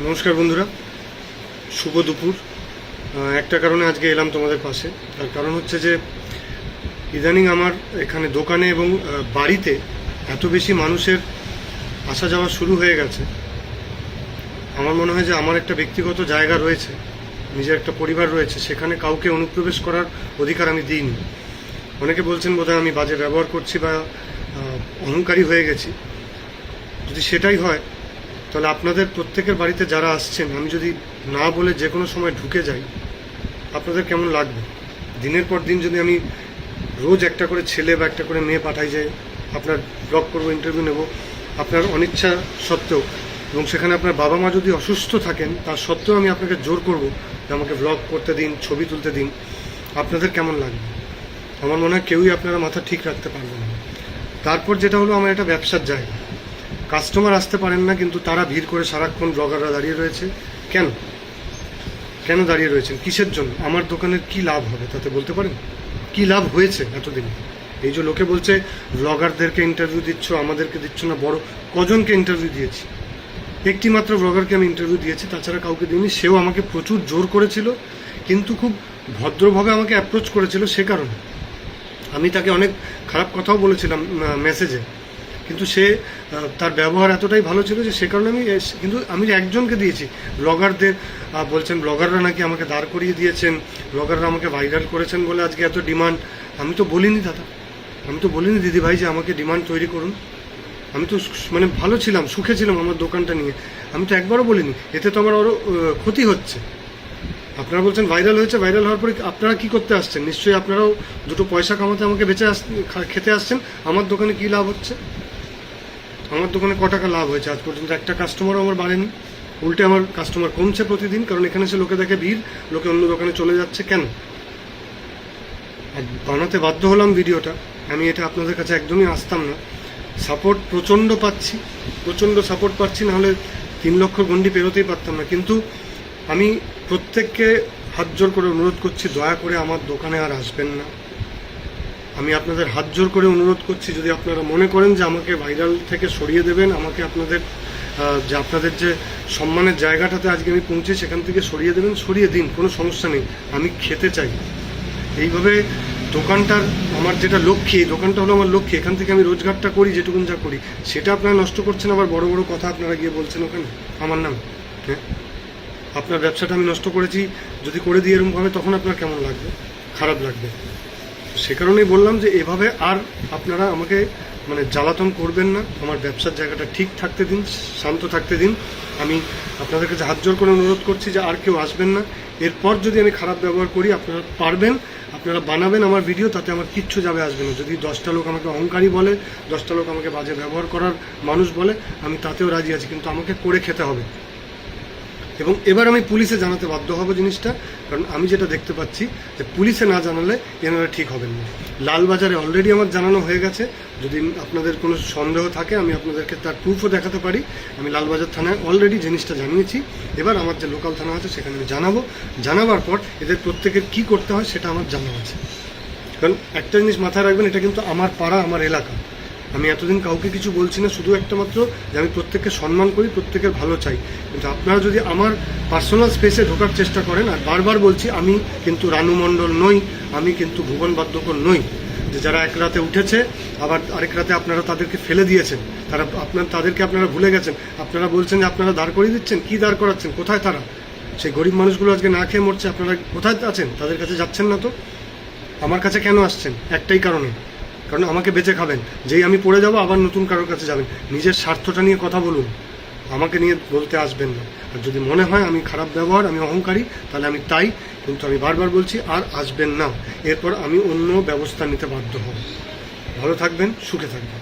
নমস্কার বন্ধুরা, শুভ দুপুর। একটা কারণে আজকে এলাম তোমাদের পাশে। তার কারণ হচ্ছে যে ইদানিং আমার এখানে দোকানে এবং বাড়িতে এত বেশি মানুষের আসা যাওয়া শুরু হয়ে গেছে। আমার মনে হয় যে আমার একটা ব্যক্তিগত জায়গা রয়েছে, নিজের একটা পরিবার রয়েছে, সেখানে কাউকে অনুপ্রবেশ করার অধিকার আমি দিইনি। অনেকে বলছেন বোধহয় আমি বাজে ব্যবহার করছি বা অহংকারী হয়ে গেছি। যদি সেটাই হয় তাহলে আপনাদের প্রত্যেকের বাড়িতে যারা আসছেন আমি যদি না বলে যে কোনো সময় ঢুকে যাই, আপনাদের কেমন লাগবে? দিনের পর দিন যদি আমি রোজ একটা করে ছেলে বা একটা করে মেয়ে পাঠাই যে আপনার ব্লগ করবো, ইন্টারভিউ নেব, আপনার অনিচ্ছা সত্ত্বেও, এবং সেখানে আপনার বাবা মা যদি অসুস্থ থাকেন তার সত্ত্বেও আমি আপনাকে জোর করব যে আমাকে ব্লগ করতে দিন, ছবি তুলতে দিন, আপনাদের কেমন লাগবে? আমার মনে হয় কেউই আপনারা মাথা ঠিক রাখতে পারবেন না। তারপর যেটা হলো, আমার এটা ব্যবসার জায়গা, কাস্টমার আসতে পারেন না, কিন্তু তারা ভিড় করে সারাক্ষণ ব্লগাররা দাঁড়িয়ে রয়েছে। কেন কেন দাঁড়িয়ে রয়েছেন? কিসের জন্য? আমার দোকানের কি লাভ হবে তাতে বলতে পারেন? কি লাভ হয়েছে এতদিন? এই যে লোকে বলছে ব্লগারদেরকে ইন্টারভিউ দিচ্ছ, আমাদেরকে দিচ্ছ না, বড় কজনকে ইন্টারভিউ দিয়েছি? একটি মাত্র ব্লগারকে আমি ইন্টারভিউ দিয়েছি, তাছাড়া কাউকে দিইনি। সেও আমাকে প্রচুর জোর করেছিল, কিন্তু খুব ভদ্রভাবে আমাকে অ্যাপ্রোচ করেছিল। সে কারণে আমি তাকে অনেক খারাপ কথাও বলেছিলাম মেসেজে, কিন্তু সে তার ব্যবহার এতটাই ভালো ছিল যে সে কারণে আমি একজনকে দিয়েছি। ব্লগারদের বলছেন ব্লগাররা নাকি আমাকে দাঁড় করিয়ে দিয়েছেন, ব্লগাররা আমাকে ভাইরাল করেছেন বলে আজকে এত ডিমান্ড। আমি তো বলিনি দাদা, আমি তো বলিনি দিদি ভাই যে আমাকে ডিমান্ড তৈরি করুন। আমি তো মানে ভালো ছিলাম, সুখে ছিলাম আমার দোকানটা নিয়ে। আমি তো একবারও বলিনি। এতে তো আমার আরও ক্ষতি হচ্ছে। আপনারা বলছেন ভাইরাল হয়েছে, ভাইরাল হওয়ার পরে আপনারা কি করতে আসছেন? নিশ্চয়ই আপনারাও দুটো পয়সা কামাতে আমাকে খেতে আসছেন। আমার দোকানে কি লাভ হচ্ছে? আমার দোকানে ক টাকা লাভ হয়েছে আজ পর্যন্ত? একটা কাস্টমারও আমার বাড়েনি, উল্টে আমার কাস্টমার কমছে প্রতিদিন। কারণ এখানে এসে লোকে দেখে ভিড়, লোকে অন্য দোকানে চলে যাচ্ছে। কেন? বানাতে বাধ্য হলাম ভিডিওটা। আমি এটা আপনাদের কাছে একদমই আসতাম না। সাপোর্ট প্রচণ্ড পাচ্ছি, প্রচণ্ড সাপোর্ট পাচ্ছি, নাহলে 3 লক্ষ গণ্ডি পেরোতেই পারতাম না। কিন্তু আমি প্রত্যেককে হাত জোর করে অনুরোধ করছি, দয়া করে আমার দোকানে আর আসবেন না। আমি আপনাদের হাত জোর করে অনুরোধ করছি, যদি আপনারা মনে করেন যে আমাকে ভাইরাল থেকে সরিয়ে দেবেন, আমাকে আপনাদের যে সম্মানের জায়গাটাতে আজকে আমি পৌঁছে সেখান থেকে সরিয়ে দেবেন, সরিয়ে দিন, কোনো সমস্যা নেই। আমি খেতে চাই। এইভাবে দোকানটার আমার যেটা লক্ষ্যে, দোকানটা হলো আমার লক্ষ্যে, এখান থেকে আমি রোজগারটা করি, যেটুকুন যা করি সেটা আপনারা নষ্ট করছেন। আবার বড় বড় কথা আপনারা গিয়ে বলছেন ওখানে আমার নাম। হ্যাঁ, আপনার ব্যবসাটা আমি নষ্ট করেছি যদি করে দিই এরকমভাবে, তখন আপনার কেমন লাগবে? খারাপ লাগবে। সে কারণেই বললাম যে এভাবে আর আপনারা আমাকে জ্বালাতন করবেন না। আমার ব্যবসার জায়গাটা ঠিক থাকতে দিন, শান্ত থাকতে দিন। আমি আপনাদের কাছে হাত জোর করে অনুরোধ করছি যে আর কেউ আসবেন না। এরপর যদি আমি খারাপ ব্যবহার করি, আপনারা পারবেন, আপনারা বানাবেন আমার ভিডিও, তাতে আমার কিচ্ছু যাবে আসবে না। যদি 10টা লোক আমাকে অহংকারী বলে, 10টা লোক আমাকে বাজে ব্যবহার করার মানুষ বলে, আমি তাতেও রাজি আছি, কিন্তু আমাকে করে খেতে হবে। এবং এবার আমি পুলিশে জানাতে বাধ্য হব জিনিসটা, কারণ আমি যেটা দেখতে পাচ্ছি যে পুলিশে না জানালে এনারা ঠিক হবেন না। লালবাজারে অলরেডি আমার জানানো হয়ে গেছে। যদি আপনাদের কোনো সন্দেহ থাকে আমি আপনাদেরকে তার প্রুফও দেখাতে পারি। আমি লালবাজার থানায় অলরেডি জিনিসটা জানিয়েছি। এবার আমার যে লোকাল থানা আছে সেখানে আমি জানাবো। জানাবার পর এদের প্রত্যেকের কী করতে হয় সেটা আমার জানা আছে। কারণ একটা জিনিস মাথায় রাখবেন, এটা কিন্তু আমার পাড়া, আমার এলাকা। আমি এতদিন কাউকে কিছু বলছি না, শুধু একটা মাত্র যে আমি প্রত্যেককে সম্মান করি, প্রত্যেকের ভালো চাই। কিন্তু আপনারা যদি আমার পার্সোনাল স্পেসে ঢোকার চেষ্টা করেন, আর বারবার বলছি আমি কিন্তু রানু মণ্ডল নই, আমি কিন্তু ভুবন বাদ্যকর নই, যে যারা এক রাতে উঠেছে আবার আরেক রাতে আপনারা তাদেরকে ফেলে দিয়েছেন, তাদেরকে আপনারা ভুলে গেছেন। আপনারা বলছেন যে আপনারা দাঁড় করিয়ে দিচ্ছেন, কি দাঁড় করাচ্ছেন? কোথায় তারা? সেই গরিব মানুষগুলো আজকে না খেয়ে মরছে, আপনারা কোথায় আছেন? তাদের কাছে যাচ্ছেন না তো। আমার কাছে কেন আসছেন? একটাই কারণে, কারণ আমাকে বেঁচে খাবেন। যেই আমি পড়ে যাব আবার নতুন কারোর কাছে যাবেন। নিজের স্বার্থটা নিয়ে কথা বলুন, আমাকে নিয়ে বলতে আসবেন না। আর যদি মনে হয় আমি খারাপ ব্যবহার, আমি অহংকারী, তাহলে আমি তাই। কিন্তু আমি বারবার বলছি আর আসবেন না। এরপর আমি অন্য ব্যবস্থা নিতে বাধ্য হব। ভালো থাকবেন, সুখে থাকবেন।